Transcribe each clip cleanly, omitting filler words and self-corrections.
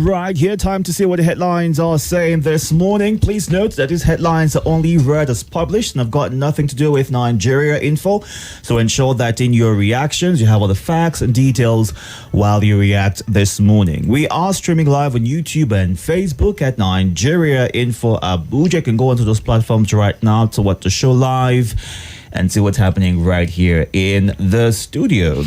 Right, here, time to see what the headlines are saying this morning. Please note that these headlines are only read as published and have got nothing to do with Nigeria info. So ensure that in your reactions, you have all the facts and details while you react this morning. We are streaming live on YouTube and Facebook at Nigeria Info Abuja. You can go onto those platforms right now to watch the show live and see what's happening right here in the studio.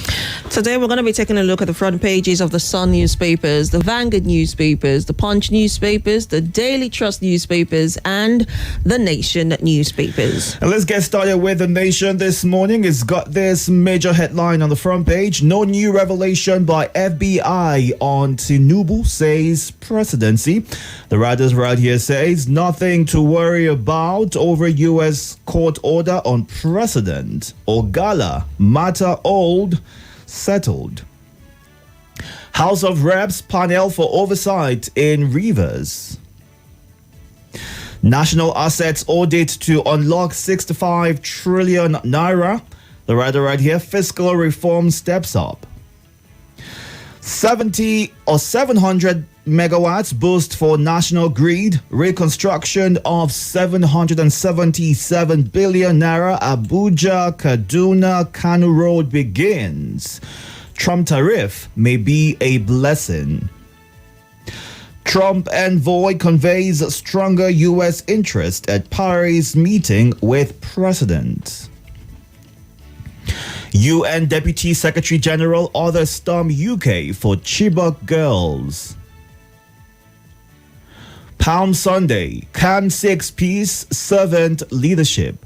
Today we're going to be taking a look at the front pages of the Sun newspapers, the Vanguard newspapers, the Punch newspapers, the Daily Trust newspapers, and the Nation newspapers. And let's get started with the Nation this morning. It's got this major headline on the front page. No new revelation by FBI on Tinubu, says presidency. The writers right here says nothing to worry about over U.S. court order on President Ogala, matter old, settled. House of Reps panel for oversight in Rivers. National assets audit to unlock 65 trillion naira. The writer right here, fiscal reform steps up. 700 megawatts boost for national grid. Reconstruction of 777 billion naira Abuja Kaduna Kano Road begins. Trump tariff may be a blessing. Trump envoy conveys stronger U.S. interest at Paris meeting with president. UN Deputy Secretary General orders storm UK for Chibok girls. Palm Sunday, Can 6 peace servant leadership.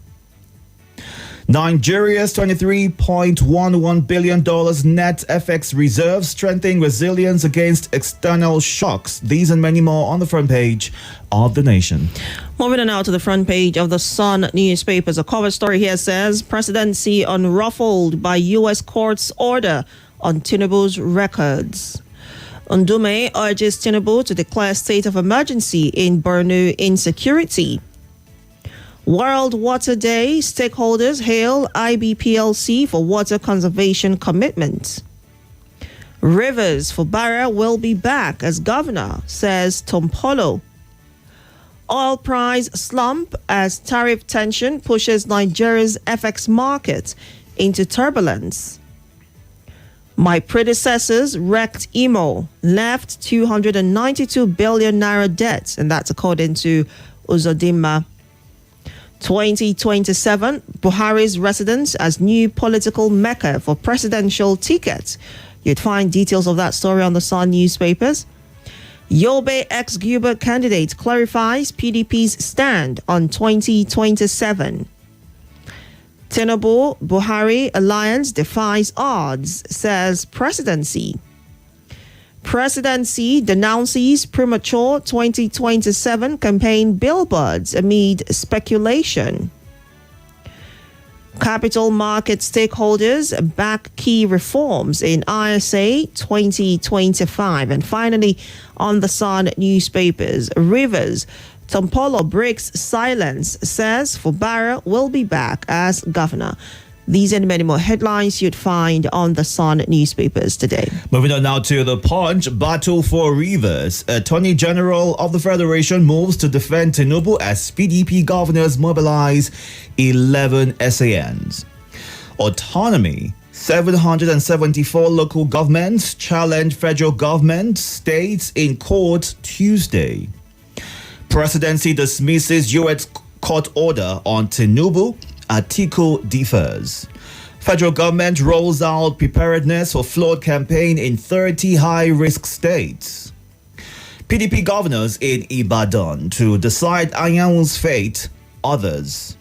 Nigeria's $23.11 billion net FX reserves strengthening resilience against external shocks. These and many more on the front page of the Nation. Moving on now to the front page of the Sun newspapers. A cover story here says presidency unruffled by U.S. court's order on Tinubu's records. Ndume urges Tinubu to declare state of emergency in Borno insecurity. World Water Day, stakeholders hail IBPLC for water conservation commitment. Rivers for Barra will be back as governor, says Tompolo. Oil price slump as tariff tension pushes Nigeria's FX market into turbulence. My predecessors wrecked Imo, left 292 billion naira debt, and that's according to Uzodinma. 2027, Buhari's residence as new political mecca for presidential tickets. You'd find details of that story on the Sun newspapers. Yobe ex-Guber candidate clarifies PDP's stand on 2027. Tinubu Buhari alliance defies odds, says presidency. Presidency denounces premature 2027 campaign billboards amid speculation. Capital market stakeholders back key reforms in ISA 2025. And finally, on the Sun newspapers, Rivers, Tompolo breaks silence, says Fubara will be back as governor. These and many more headlines you'd find on the Sun newspapers today. Moving on now to the Punch. Battle for Rivers. Attorney General of the Federation moves to defend Tinubu as PDP governors mobilize 11 SANs. Autonomy. 774 local governments challenge federal government, states in court Tuesday. Presidency dismisses U.S. court order on Tinubu. Atiku differs. Federal government rolls out preparedness for flood campaign in 30 high-risk states. PDP governors in Ibadan to decide Anyanwu's fate. Others.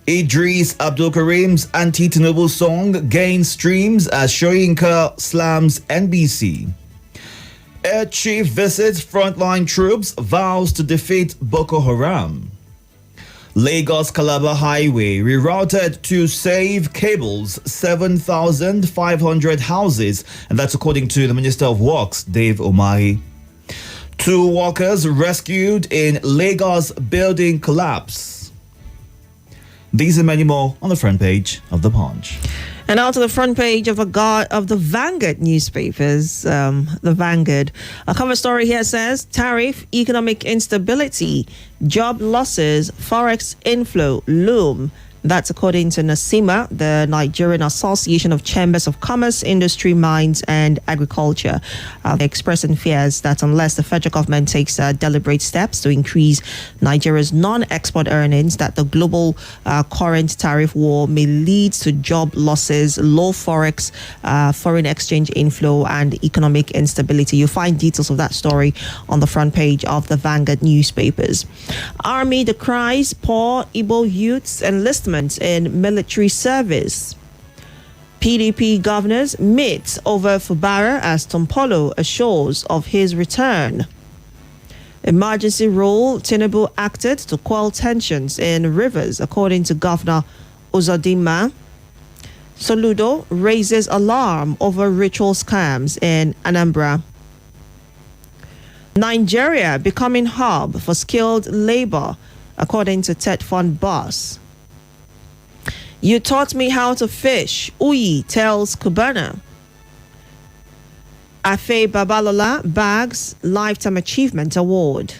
Idris Abdulkarim's anti-Tinubu song gains streams as Shoyinka slams NBC. Air Chief visits frontline troops, vows to defeat Boko Haram. Lagos-Calabar Highway rerouted to save cables 7,500 houses, and that's according to the Minister of Works, Dave Umahi. 2 workers rescued in Lagos building collapse. These and many more on the front page of The Punch. And now to the front page of the Vanguard newspapers. The Vanguard. A cover story here says tariff, economic instability, job losses, forex inflow loom. That's according to NASIMA, the Nigerian Association of Chambers of Commerce, Industry, Mines and Agriculture, expressing fears that unless the federal government takes deliberate steps to increase Nigeria's non-export earnings, that the global current tariff war may lead to job losses, low forex, foreign exchange inflow and economic instability. You'll find details of that story on the front page of the Vanguard newspapers. Army decries poor Igbo youths enlistment in military service. PDP governors meet over Fubara as Tompolo assures of his return. Emergency rule, Tinubu acted to quell tensions in rivers, according to Governor Uzodinma. Soludo raises alarm over ritual scams in Anambra. Nigeria becoming hub for skilled labor, according to Tet Fund boss. You taught me how to fish, Uyi tells Cubana. Afe Babalola bags Lifetime Achievement Award.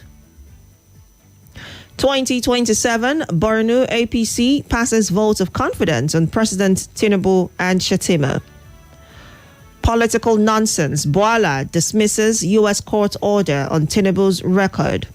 2027, Borno APC passes vote of confidence on President Tinubu and Shatima. Political nonsense, Boala dismisses U.S. court order on Tinubu's record.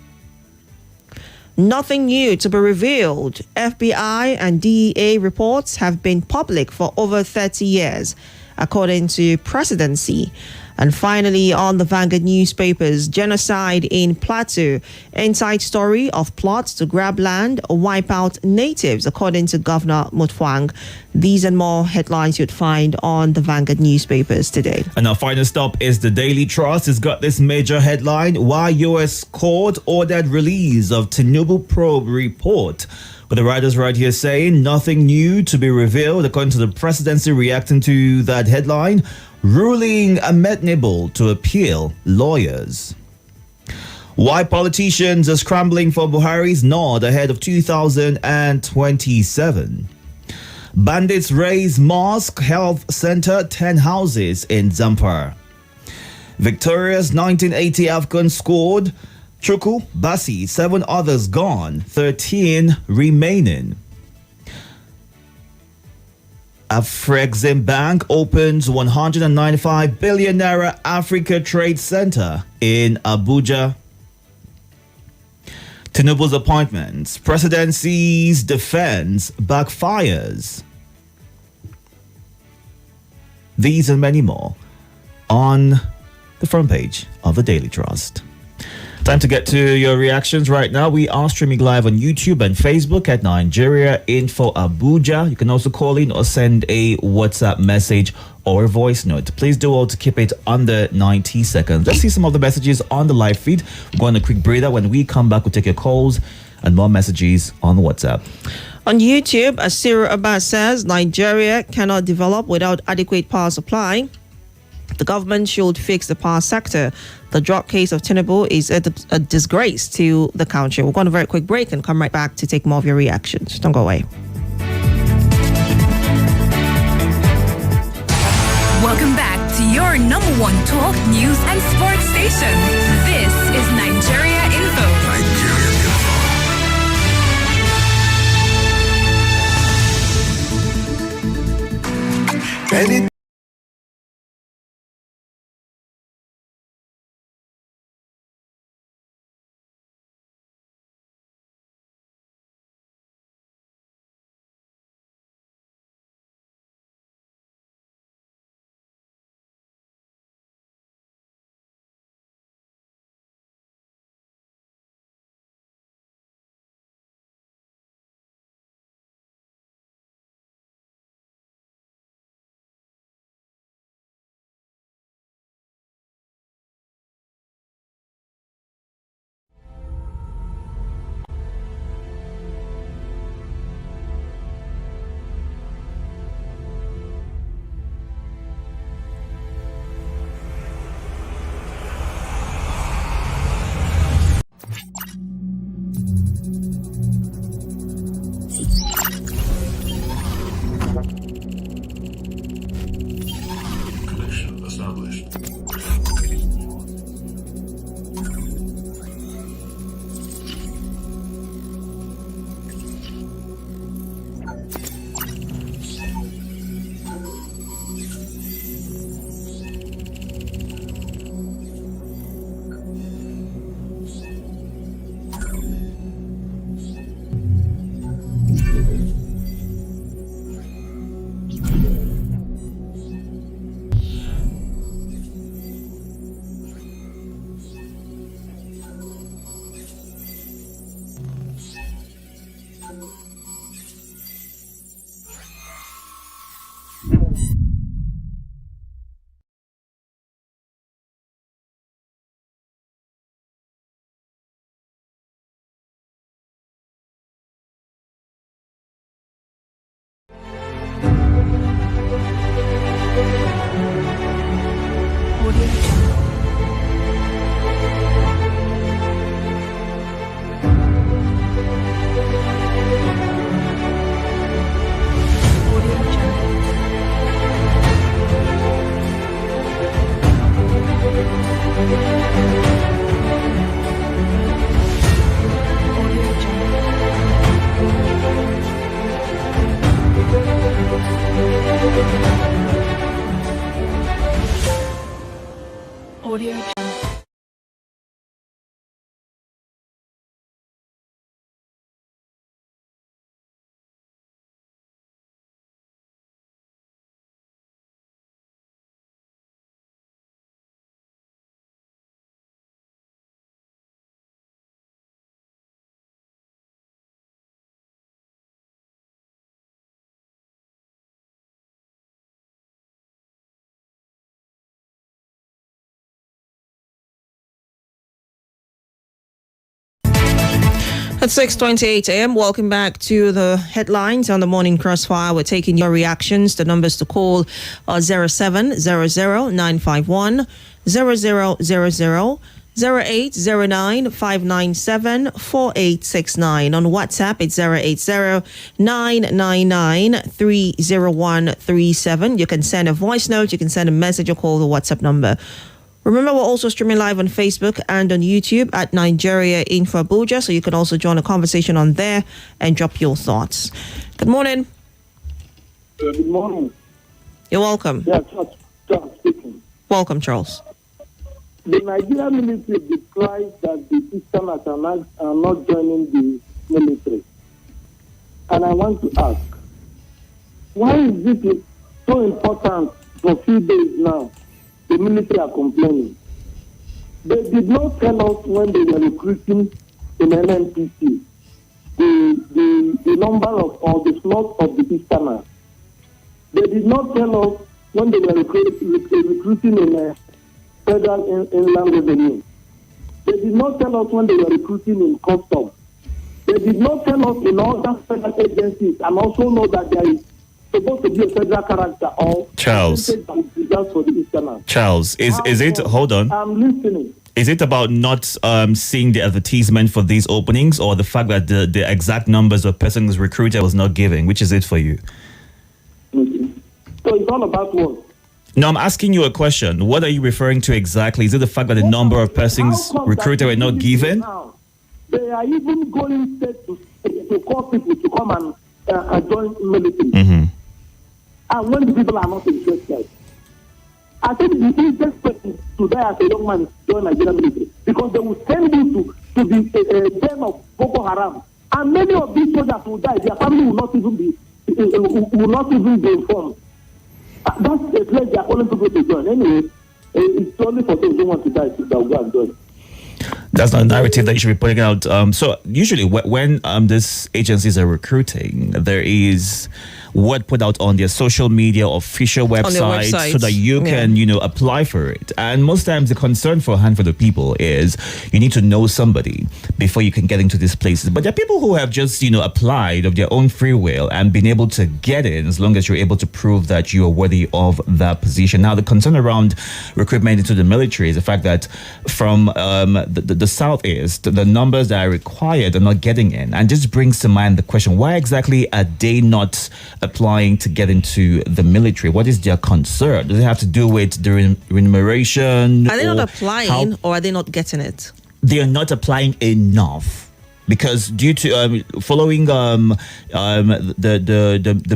Nothing new to be revealed. FBI and DEA reports have been public for over 30 years, according to Presidency. And finally, on the Vanguard newspapers, genocide in Plateau, inside story of plots to grab land, wipe out natives, according to Governor Mutfwang. These and more headlines you'd find on the Vanguard newspapers today. And our final stop is the Daily Trust. It's got this major headline: why U.S. court ordered release of Tinubu probe report. But the writers right here saying nothing new to be revealed, according to the Presidency reacting to that headline. Ruling amenable to appeal, lawyers. Why politicians are scrambling for Buhari's nod ahead of 2027. Bandits raise mosque, health center, 10 houses in Zamfara. Victorious 1980 Afghan scored. Chuku, Basi, 7 others gone, 13 remaining. Afrexim Bank opens 195 billion naira Africa Trade Center in Abuja. Tinubu's appointments, presidency's defense backfires. These and many more on the front page of the Daily Trust. Time to get to your reactions right now. We are streaming live on YouTube and Facebook at Nigeria Info Abuja. You can also call in or send a WhatsApp message or a voice note. Please do all to keep it under 90 seconds. Let's see some of the messages on the live feed. We're going on a quick breather. When we come back, we'll take your calls and more messages on WhatsApp. On YouTube, Asiru Abbas says Nigeria cannot develop without adequate power supply. The government should fix the power sector. The drug case of Tinubu is a disgrace to the country. We're going to a very quick break and come right back to take more of your reactions. Don't go away. Welcome back to your number one talk, news, and sports station. This is Nigeria Info. Nigeria Info. At 6:28 a.m., welcome back to the headlines on the morning Crossfire. We're taking your reactions. The numbers to call are 0700-951-0000, 0809-597-4869. On WhatsApp, it's 080-999-30137. You can send a voice note, you can send a message or call the WhatsApp number. Remember, we're also streaming live on Facebook and on YouTube at Nigeria Info Abuja, so you can also join the conversation on there and drop your thoughts. Good morning. Good morning. You're welcome. Yeah, Charles speaking. Welcome, Charles. The Nigerian military declares that the Easterners are not joining the military. And I want to ask, why is it so important for a few days now? The military are complaining. They did not tell us when they were recruiting in NNPC the number of or the slot of the Easterners. They did not tell us when they were recruiting in Federal Inland Revenue. They did not tell us when they were recruiting in Customs. They did not tell us in other federal agencies, and also know that there is supposed to be a federal character or Charles. For the Easterners. Charles, is it, hold on. I'm listening. Is it about not seeing the advertisement for these openings, or the fact that the exact numbers of persons recruited was not given? Which is it for you? Okay. So it's all about what? No, I'm asking you a question. What are you referring to exactly? Is it the fact that the number of persons recruited were not given? Now, they are even going state to call people to come and join military. Mm-hmm. And when the people are not interested, I think the easiest person today as a young man is to join Nigerian military, because they will send you to the den of Boko Haram, and many of these soldiers will die. Their family will not even be informed. That's a place they are calling people to join. Anyway, it's only for those who want to die that will go and join. That's not a narrative that you should be putting out. So usually when these agencies are recruiting, there is word put out on their social media official website so that you can, apply for it. And most times the concern for a handful of people is you need to know somebody before you can get into these places. But there are people who have just, applied of their own free will and been able to get in as long as you're able to prove that you are worthy of that position. Now, the concern around recruitment into the military is the fact that from the Southeast, the numbers that are required are not getting in. And just brings to mind the question, why exactly are they not applying to get into the military? What is their concern? Does it have to do with the remuneration? Are they not applying, or are they not getting it? They are not applying enough. Because due to following the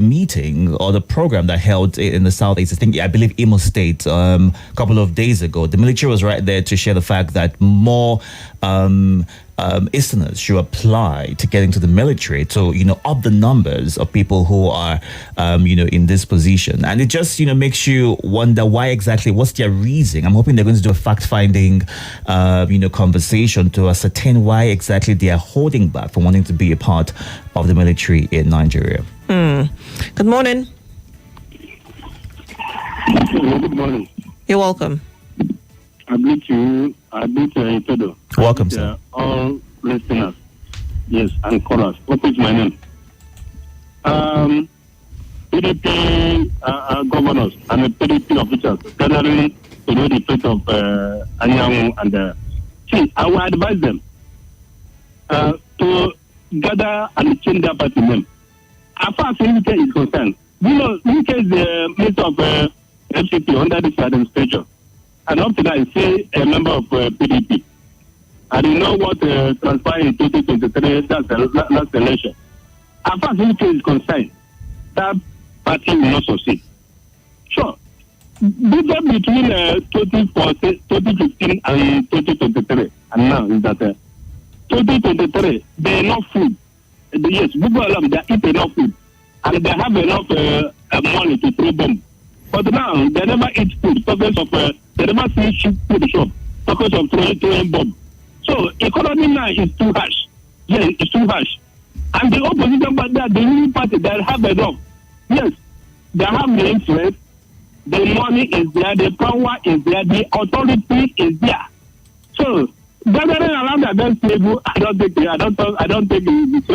meeting or the program that held in the Southeast, I believe Imo State, a couple of days ago, the military was right there to share the fact that more Easterners should apply to get into the military to up the numbers of people who are in this position. And it just makes you wonder why exactly, what's their reason. I'm hoping they're going to do a fact-finding conversation to ascertain why exactly they are holding back from wanting to be a part of the military in Nigeria. Good morning. Good morning. You're welcome. I greet you. I greet Itodo. Welcome, sir. All listeners. Yes, and callers. What is my name? PDP governors and the PDP officials gathering to know the fate of Anyanwu and see, I will advise them to gather and change their party name. As far as UK is concerned, UK is the minister of FCP under this administration. And up to that, I say a member of PDP. And you know what transpired in 2023, that's the last election. As far as UK is concerned, that party will not succeed. Sure. The difference between 2015 and 2023 and now is that 2023, there enough food. Yes, people alone, they eat enough food. And they have enough money to throw bombs. But now, they never eat food because of, they never see food shop because of throwing bomb. So, economy now is too harsh. Yes, it's too harsh. And the opposition party, the ruling party, they have enough. Yes, they have the influence, the money is there, the power is there, the authority is there. So, gathering around that against Tinubu, I don't think it's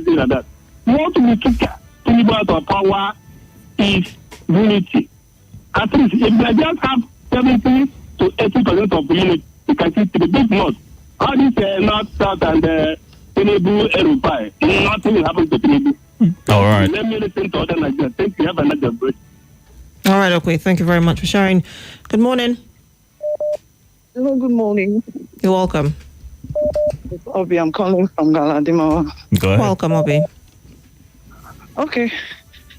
like that. What we kick Tinubu out of power is unity. At least if they just have 70 to 80% of unity, you can see the big north. All this north, south, and Tinubu, Erupai, nothing will happen to Tinubu. All right. Let me listen to other Nigerians. Thank you. Have another break. All right, okay. Thank you very much for sharing. Good morning. Hello, good morning. You're welcome. It's Obi. I'm calling from Galadima. Go ahead. Welcome, Obi. Okay.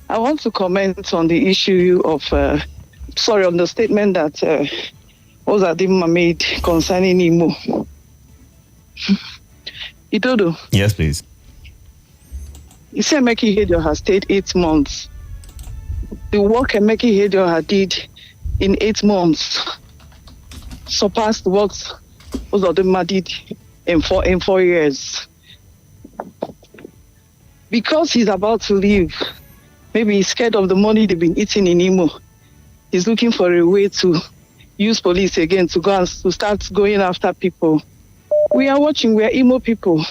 I want to comment on the issue of, on the statement that Ozadima made concerning Imo. Itodo. Yes, please. You see, Emeki Hedyo has stayed 8 months. The work Emeki Hedyo did in 8 months surpassed what Ozadima did in 4 years. Because he's about to leave, maybe he's scared of the money they've been eating in Imo. He's looking for a way to use police again to go and to start going after people. We are watching, we are Imo people.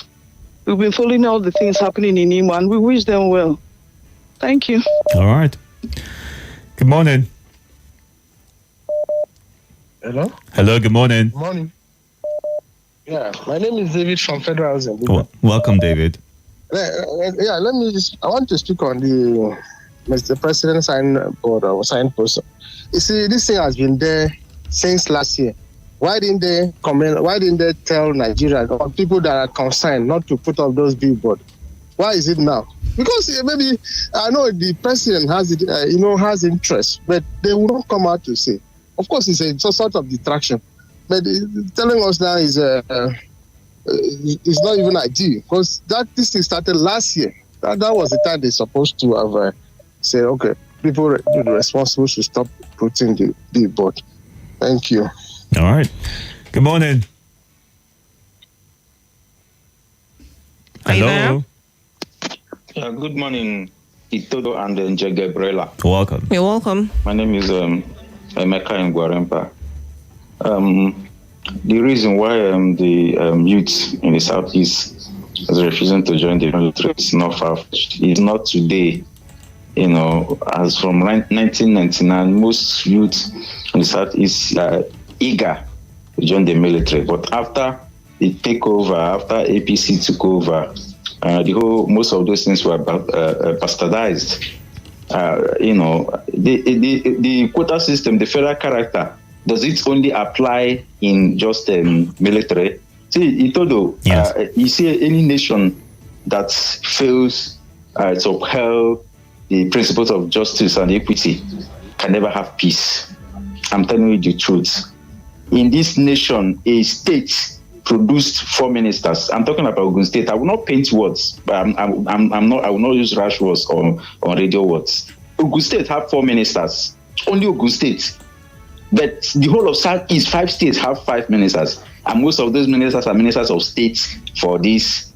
We've been following all the things happening in Imo and we wish them well. Thank you. All right. Good morning. Hello? Hello, good morning. Morning. Yeah, my name is David from Federal Housing. Welcome, David. I want to speak on the Mr. President sign post. You see, this thing has been there since last year. Why didn't they comment? Why didn't they tell Nigeria or people that are concerned not to put up those billboards? Why is it now? Because maybe I know the president has it, has interest, but they will not come out to say. Of course, it's a sort of distraction, but telling us now is it's not even ideal because this thing started last year. That was the time they're supposed to have said, okay, people responsible should stop putting the billboard. Thank you. All right. Good morning. Are you there? Hello. Yeah, good morning, Itodo and Gabriella. Welcome. You're welcome. My name is Emeka Ngwarempa. The reason why the youth in the southeast is refusing to join the military is not far-fetched. It's not today. As from 1999, most youth in the southeast are eager to join the military. But after the takeover, after APC took over, most of those things were bastardized. The quota system, the federal character, does it only apply in just military? See, Itodo, yes. You see any nation that fails to upheld the principles of justice and equity can never have peace. I'm telling you the truth. In this nation, a state produced 4 ministers. I'm talking about Ogun State. I will not paint words, but I will not use rash words on radio words. Ogun State have 4 ministers. Only Ogun State. But the whole of Southeast, 5 states have 5 ministers. And most of those ministers are ministers of state for this.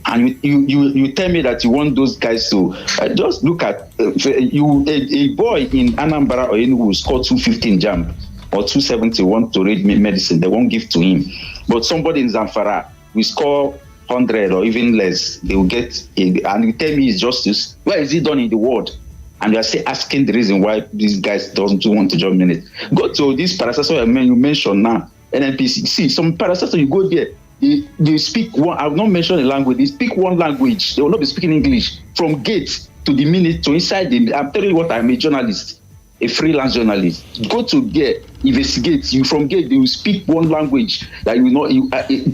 And you tell me that you want those guys to just look at a boy in Anambra or Enugu will score 250 in JAMB or 270 want to read medicine. They won't give to him. But somebody in Zamfara will score 100 or even less. They will get and you tell me it's justice. Where is it done in the world? And you are asking the reason why these guys don't want to join minute. Go to this parastatal you mentioned now, NNPC. See, some parastatal you go there, they speak one. I have not mentioned a language. They speak one language. They will not be speaking English from gate to the minute to inside. I'm telling you what, I'm a journalist, a freelance journalist. Go to there, investigate. You from gate, they will speak one language that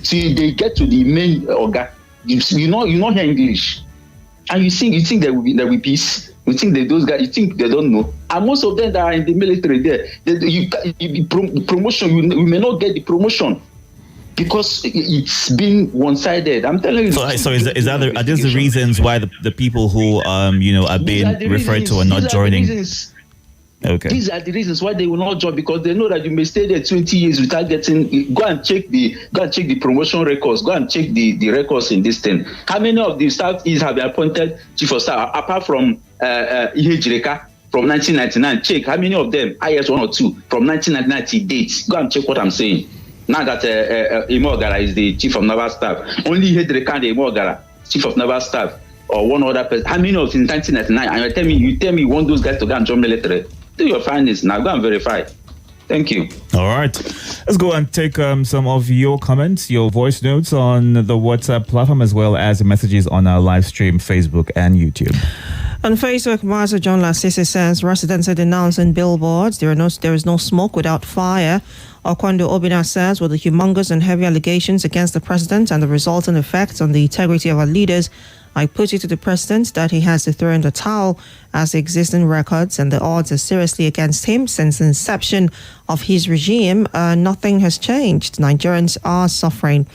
till they get to the main organ. You not hear English, and you think there will be peace. You think that those guys, you think they don't know. And most of them that are in the military there, promotion, you may not get the promotion because it's been one-sided. I'm telling you. So are these the reasons why the people who are being referred to are not joining? Okay. These are the reasons why they will not join, because they know that you may stay there 20 years without getting. Go and check the promotion records. Go and check the records in this thing. How many of the Southeast have been appointed chief of staff apart from Ihejireka from 1999? Check how many of them IS 1 or 2 from 1999 to date. Go and check what I'm saying. Now that Imogara is the chief of naval staff, only Hedre Kande Imogara, chief of naval staff, or one other person. How many of in 1999? And you tell me you want those guys to go and join military? Do your findings now. Go and verify. Thank you. All right. Let's go and take some of your comments, your voice notes on the WhatsApp platform, as well as messages on our live stream, Facebook and YouTube. On Facebook, Master John Lassisi says residents are denouncing billboards. There is no smoke without fire. Okwando Obina says with the humongous and heavy allegations against the president and the resultant effects on the integrity of our leaders, I put it to the president that he has to throw in the towel as the existing records and the odds are seriously against him since the inception of his regime. Nothing has changed. Nigerians are suffering.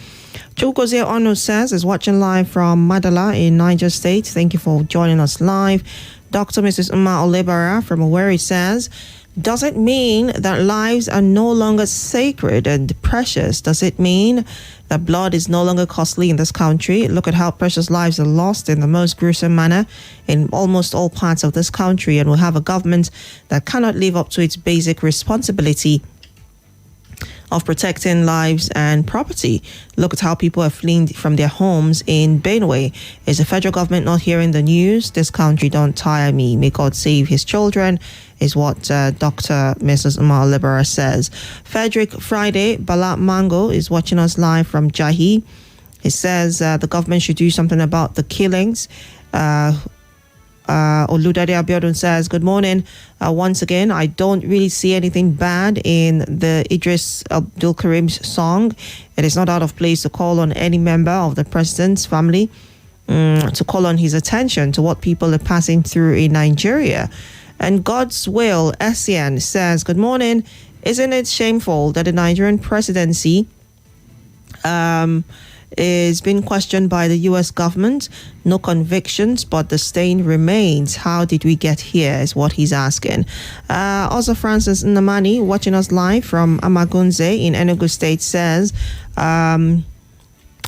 Chukwuzie Onu says is watching live from Madala in Niger State. Thank you for joining us live. Dr. Mrs. Umma Olebara from Owerri says, does it mean that lives are no longer sacred and precious? Does it mean that blood is no longer costly in this country? Look at how precious lives are lost in the most gruesome manner in almost all parts of this country, and we have a government that cannot live up to its basic responsibility of protecting lives and property. Look at how people are fleeing from their homes in Benue. Is the federal government not hearing the news? This country don't tire me. May God save his children, is what Dr. Mrs. Umar Libera says. Frederick Friday Bala Mango is watching us live from Jahi. He says the government should do something about the killings. Oludade Abiodun says, good morning. Once again, I don't really see anything bad in the Idris Abdul Karim's song. It is not out of place to call on any member of the president's family to call on his attention to what people are passing through in Nigeria. And God's will, Essien says, good morning. Isn't it shameful that the Nigerian presidency is being questioned by the U.S. government? No convictions, but the stain remains. How did we get here is what he's asking. Also, Francis Namani, watching us live from Amagunze in Enugu State, says,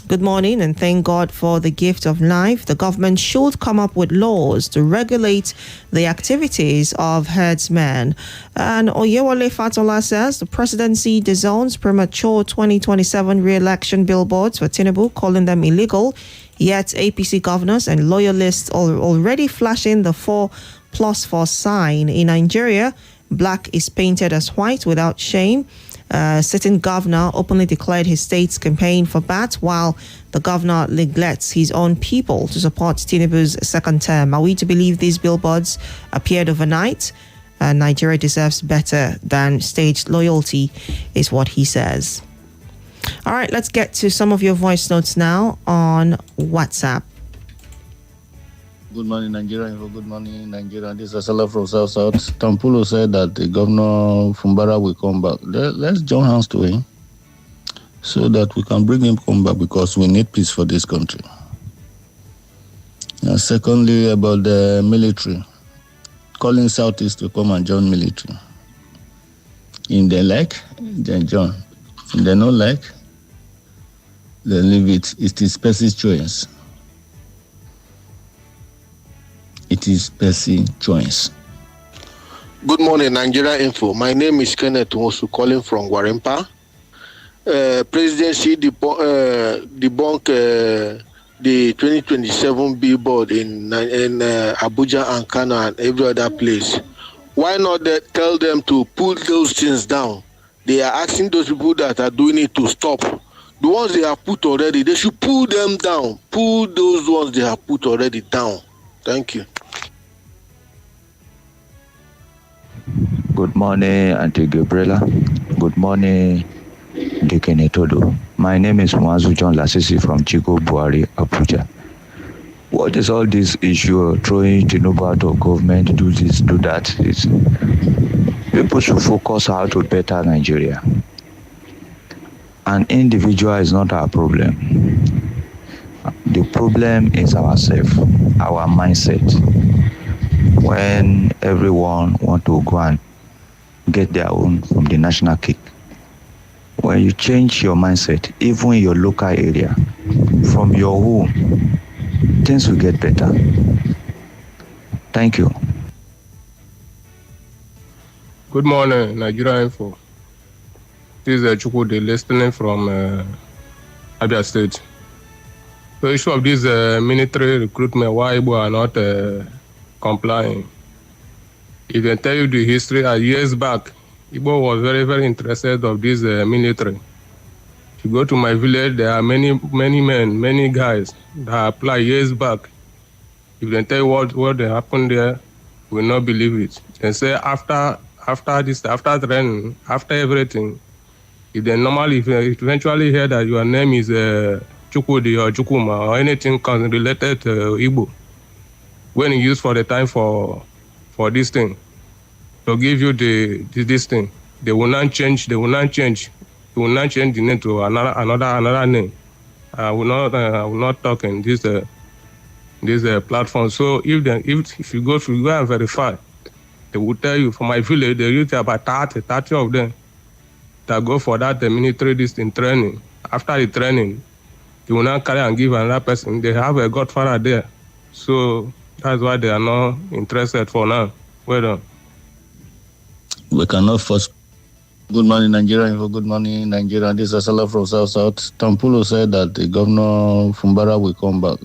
good morning and thank God for the gift of life. The government should come up with laws to regulate the activities of herdsmen. And Oyewale Fatola says the presidency disowns premature 2027 re-election billboards for Tinubu, calling them illegal. Yet APC governors and loyalists are already flashing the 4+4 sign. In Nigeria, black is painted as white without shame. Sitting governor openly declared his state's campaign for BAT, while the governor neglects his own people to support Tinubu's second term. Are we to believe these billboards appeared overnight? Nigeria deserves better than staged loyalty, is what he says. All right, let's get to some of your voice notes now on WhatsApp. Good morning, Nigeria. Good morning, Nigeria. This is Asala from South. Tampulo said that the governor Fumbara will come back. Let's join hands to him so that we can bring him come back, because we need peace for this country. And secondly, about the military, calling Southeast to come and join military. In they like, then join. In they not like, they leave it. It is Percy's choice. It is Percy choice. Good morning, Nigeria Info. My name is Kenneth Nwosu, calling from Gwarimpa. Presidency debunk the 2027 billboard in Abuja and Kano and every other place. Why not tell them to put those things down? They are asking those people that are doing it to stop. The ones they have put already, they should pull them down. Pull those ones they have put already down. Thank you. Good morning, Auntie Gabriella. Good morning, Deacon Itodo. My name is Mwazu John Lassisi from Chico Buhari, Abuja. What is all this issue of throwing Tinubu out of government, do this, do that? People should focus how to better Nigeria. An individual is not our problem. The problem is ourselves, our mindset. When everyone want to go and get their own from the national cake. When you change your mindset, even in your local area, from your home, things will get better. Thank you. Good morning, Nigeria Info. This is Chukwudi listening from Abia State. The issue of this military recruitment, why Igbo are not complying. If I tell you the history, years back, Igbo was very, very interested of this military. If you go to my village, there are many men, many guys that apply years back. If they tell you what happened there, you will not believe it. They say after training, after everything, if they normally eventually hear that your name is Chukwudi or Chukuma or anything related to Igbo, when you use for the time for this thing, to give you this thing, they will not change. They will not change the name to another name. I will not talk in this platform. So if you go and verify, they will tell you. For my village, there used to be about 30 of them that go for that military distant training. After the training, they will not carry and give another person. They have a godfather there. So that's why they are not interested for now. Well done. We cannot force. Good morning, Nigeria. Good morning, Nigeria. This is Asala from South. Tampulo said that the governor Fumbara will come back.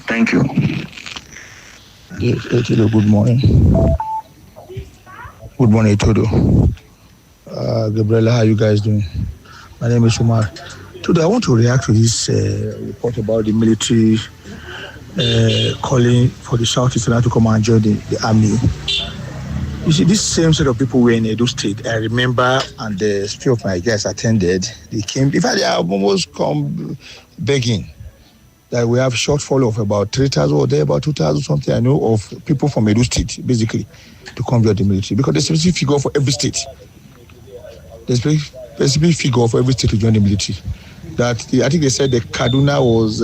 Thank you. Itodo, good morning. Good morning, Itodo. Gabriella, how you guys doing? My name is Umar. Today, I want to react to this report about the military calling for the Southeastern to come and join the army. You see, this same set of people were in Edo State. I remember, and a few of my guys attended. They came, in fact, they have almost come begging that we have shortfall of about 3,000 or there, about 2,000 something, I know, of people from Edo State, basically, to come join the military. Because there's a specific figure for every state. There's a specific figure for every state to join the military. That I think they said the Kaduna was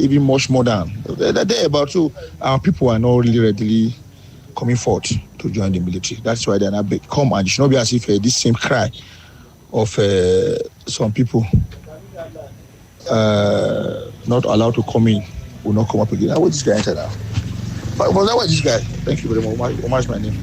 even much more than. They're about to, our people are not really readily coming forth to join the military. That's why they're not come, and it should not be as if this same cry of some people not allowed to come in will not come up again. How will this guy enter now? But that was this guy. Thank you very much. Omar is my name.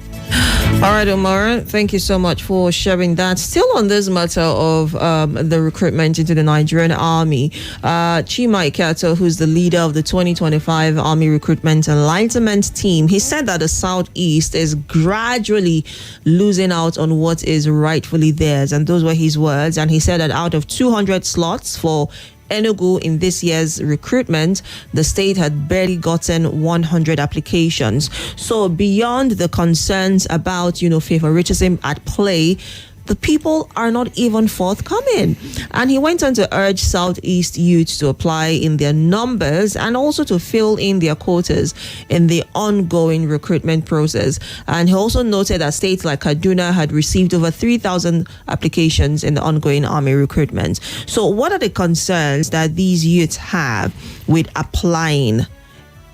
All right, Omar, thank you so much for sharing that. Still on this matter of the recruitment into the Nigerian Army, Chima Ikato, who's the leader of the 2025 Army Recruitment Enlightenment Team, he said that the Southeast is gradually losing out on what is rightfully theirs. And those were his words. And he said that out of 200 slots for Enugu in this year's recruitment, the state had barely gotten 100 applications. So beyond the concerns about, favoritism at play, the people are not even forthcoming. And he went on to urge Southeast youths to apply in their numbers and also to fill in their quotas in the ongoing recruitment process. And he also noted that states like Kaduna had received over 3,000 applications in the ongoing army recruitment. So what are the concerns that these youths have with applying?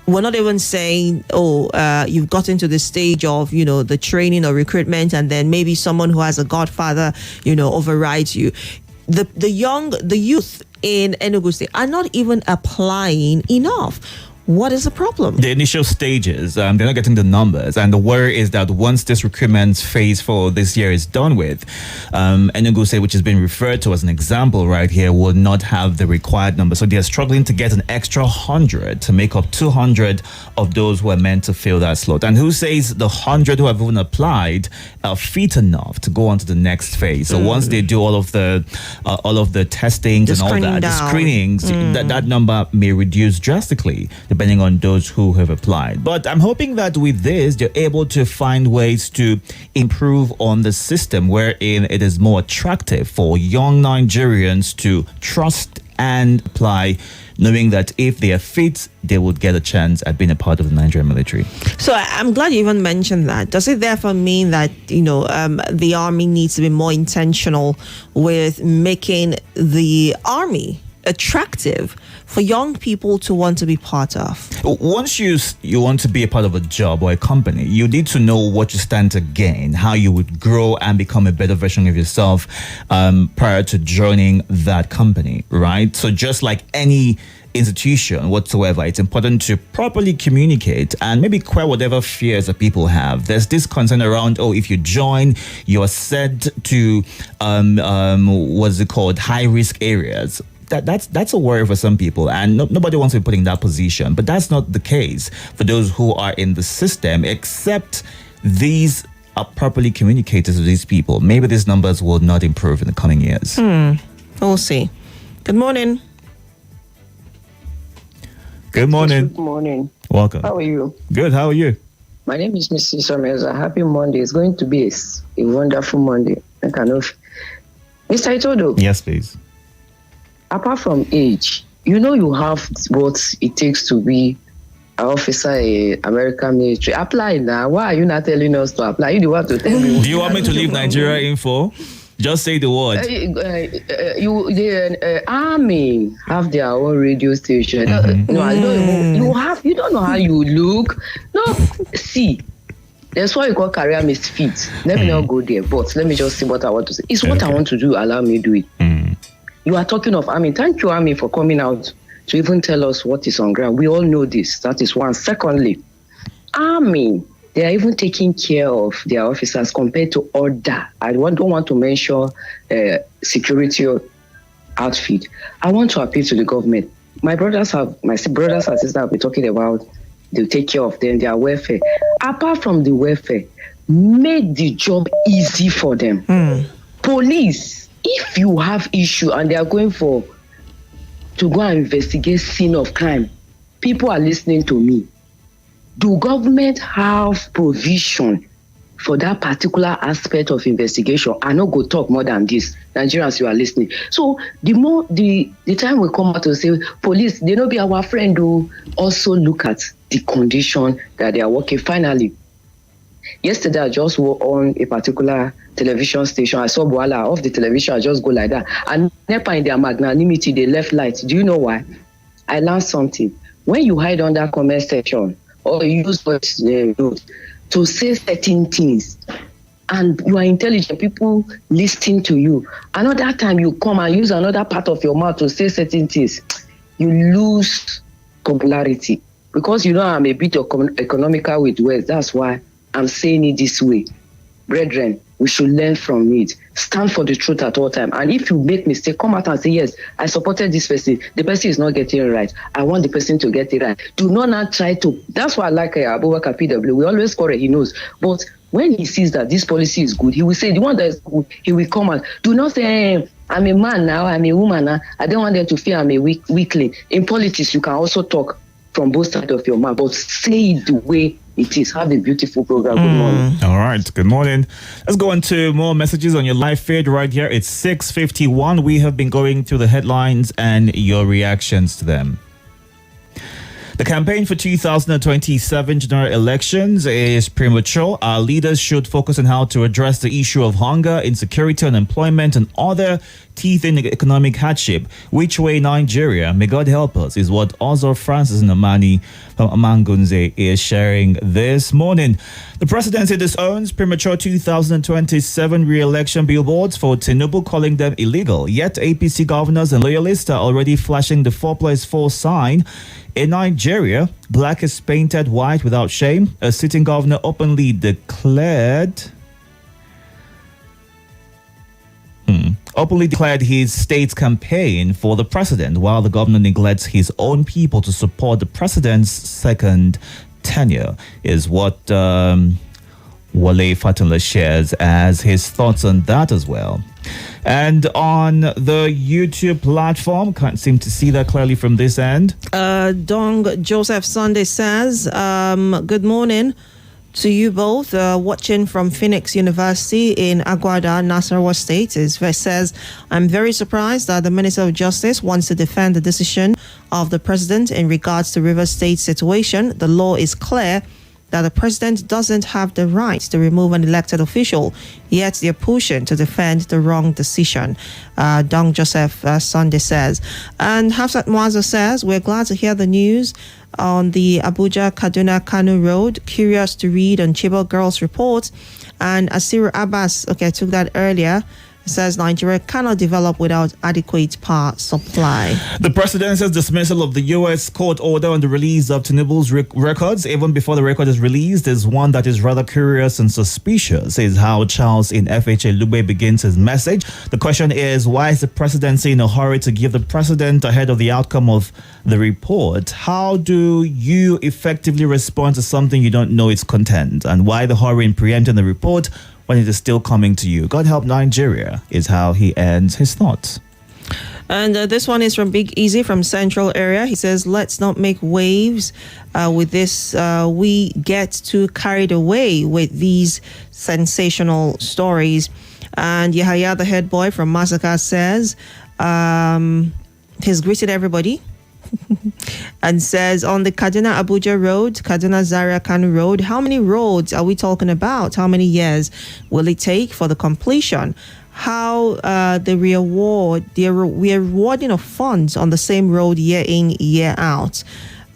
We're not even saying, you've gotten to the stage of, the training or recruitment, and then maybe someone who has a godfather, overrides you. The youth in Enugu State are not even applying enough. What is the problem? The initial stages, they're not getting the numbers. And the worry is that once this recruitment phase for this year is done with, Enugu State, which has been referred to as an example right here, will not have the required number. So they're struggling to get an extra 100 to make up 200 of those who are meant to fill that slot. And who says the 100 who have even applied are fit enough to go on to the next phase? So once they do all of the testings and all that, the screenings, that number may reduce drastically, depending on those who have applied. But I'm hoping that with this, they're able to find ways to improve on the system wherein it is more attractive for young Nigerians to trust and apply, knowing that if they are fit, they would get a chance at being a part of the Nigerian military. So I'm glad you even mentioned that. Does it therefore mean that, the army needs to be more intentional with making the army attractive for young people to want to be part of? Once you want to be a part of a job or a company, you need to know what you stand to gain, how you would grow and become a better version of yourself prior to joining that company, right? So just like any institution whatsoever, it's important to properly communicate and maybe quell whatever fears that people have. There's this concern around, if you join, you're sent to what's it called, high risk areas. That's a worry for some people, and nobody wants to be put in that position. But that's not the case for those who are in the system, except these are properly communicated to these people. Maybe these numbers will not improve in the coming years. We'll see. Good morning. Good morning. Good morning. Welcome. How are you? Good. How are you? My name is Mrs. Someza. Happy Monday. It's going to be a wonderful Monday. Mr. Itodo. Yes, please. Apart from age, you have what it takes to be an officer in American military. Apply now. Why are you not telling us to apply? You don't want to tell me. Do you want me to leave Nigeria info? Just say the word. The army have their own radio station. Mm-hmm. No, I don't even, you don't know how you look. No, see, that's why you call career misfit. Let me not go there, but let me just see what I want to say. It's what I want to do. Allow me to do it. You are talking of army. Thank you, army, for coming out to even tell us what is on ground. We all know this. That is one. Secondly, army, they are even taking care of their officers compared to other. I don't want to mention security outfit. I want to appeal to the government. My brothers and sisters have been talking about they take care of them, their welfare. Apart from the welfare, make the job easy for them. Police, if you have issue and they are going to go and investigate scene of crime, people are listening to me. Do government have provision for that particular aspect of investigation? I no go talk more than this. Nigerians, you are listening. So the time we come out to say police, they no be our friend, who also look at the condition that they are working. Finally, yesterday I just were on a particular television station. I saw Boala off the television. I just go like that. And NEPA in their magnanimity, they left light. Do you know why? I learned something. When you hide under comment section, or use voice note to say certain things, and you are intelligent, people listening to you. Another time you come and use another part of your mouth to say certain things, you lose popularity. Because I'm a bit economical with words. That's why I'm saying it this way. Brethren, we should learn from it. Stand for the truth at all time. And if you make mistake, come out and say, yes, I supported this person. The person is not getting it right. I want the person to get it right. Do not try to. That's why I like Abubakar PW. We always correct, he knows. But when he sees that this policy is good, he will say, the one that is good, he will come out. Do not say, hey, I'm a man now, I'm a woman now. I don't want them to feel I'm a weakling. In politics, you can also talk from both sides of your mouth, but say it the way it is. Have a beautiful program. Good morning. All right. Good morning. Let's go on to more messages on your live feed right here. It's 6:51. We have been going through the headlines and your reactions to them. The campaign for 2027 general elections is premature. Our leaders should focus on how to address the issue of hunger, insecurity, unemployment, and other teething economic hardship. Which way Nigeria? May God help us, is what Ozo Francis Namani from Amangunze is sharing this morning. The presidency disowns premature 2027 re-election billboards for Tinubu, calling them illegal. Yet APC governors and loyalists are already flashing the 4+4 sign. In Nigeria, black is painted white without shame. A sitting governor openly declared his state's campaign for the president, while the governor neglects his own people to support the president's second tenure, is what Wale Fatunla shares as his thoughts on that as well. And on the YouTube platform, can't seem to see that clearly from this end. Dong Joseph Sunday says, good morning to you both. Watching from Phoenix University in Aguada, Nasarawa State. Says, I'm very surprised that the Minister of Justice wants to defend the decision of the president in regards to River State situation. The law is clear that the president doesn't have the right to remove an elected official, yet they're pushing to defend the wrong decision. Don Joseph Sunday says. And Hafsat Mwazo says, we're glad to hear the news on the Abuja-Kaduna-Kanu Road. Curious to read on Chibok Girls report. And Asiru Abbas, okay, I took that earlier, says Nigeria cannot develop without adequate power supply. The president's dismissal of the U.S. court order on the release of Tinubu's records, even before the record is released, is one that is rather curious and suspicious, is how Charles in FHA Lube begins his message. The question is, why is the presidency in a hurry to give the president ahead of the outcome of the report? How do you effectively respond to something you don't know its content? And why the hurry in preempting the report when it is still coming to you? God help Nigeria is how he ends his thoughts. And this one is from Big Easy from Central Area. He says, let's not make waves with this. We get too carried away with these sensational stories. And Yahaya, the head boy from Massacre, says he's greeted everybody. And says, on the Kaduna Abuja Road, Kaduna Zaria Kanu Road, how many roads are we talking about? How many years will it take for the completion? How we're rewarding of funds on the same road year in, year out.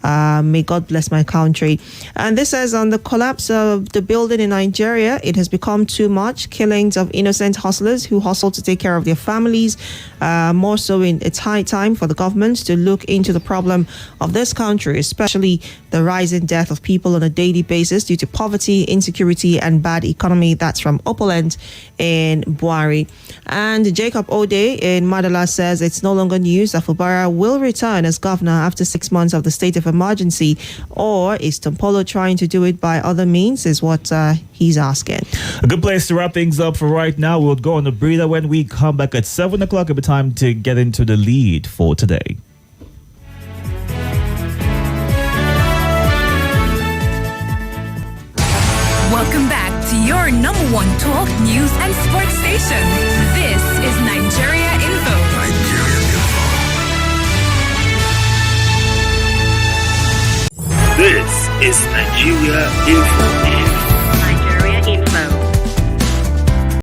May God bless my country. And this says, on the collapse of the building in Nigeria, it has become too much. Killings of innocent hustlers who hustle to take care of their families. More so, it's high time for the government to look into the problem of this country, especially the rising death of people on a daily basis due to poverty, insecurity, and bad economy. That's from Opulent in Buari. And Jacob Ode in Madala says, it's no longer news that Fubara will return as governor after 6 months of the state of emergency, or is Tompolo trying to do it by other means, is what he's asking. A good place to wrap things up for right now. We'll go on a breather. When we come back at 7 o'clock, it'll be time to get into the lead for today. Welcome back to your number one talk news and sports station. This is Nigeria Info. This is Nigeria Info.